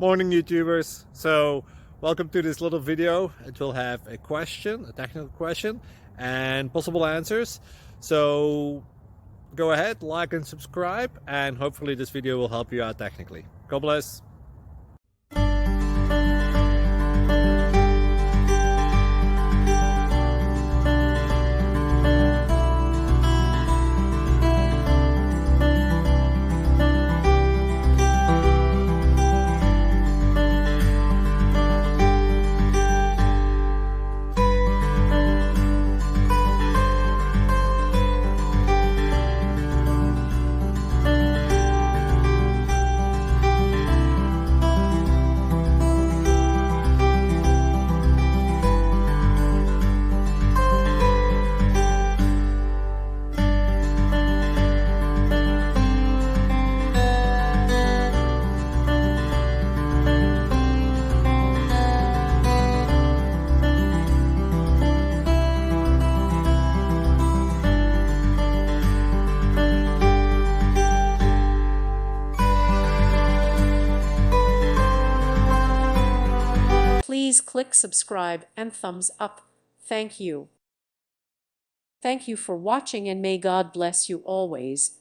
Morning YouTubers. So welcome to this little video. It will have a question, a technical question, and possible answers. So go ahead, like and subscribe, and hopefully this video will help you out technically. God bless. Please click subscribe and thumbs up. Thank you. Thank you for watching, and may God bless you always.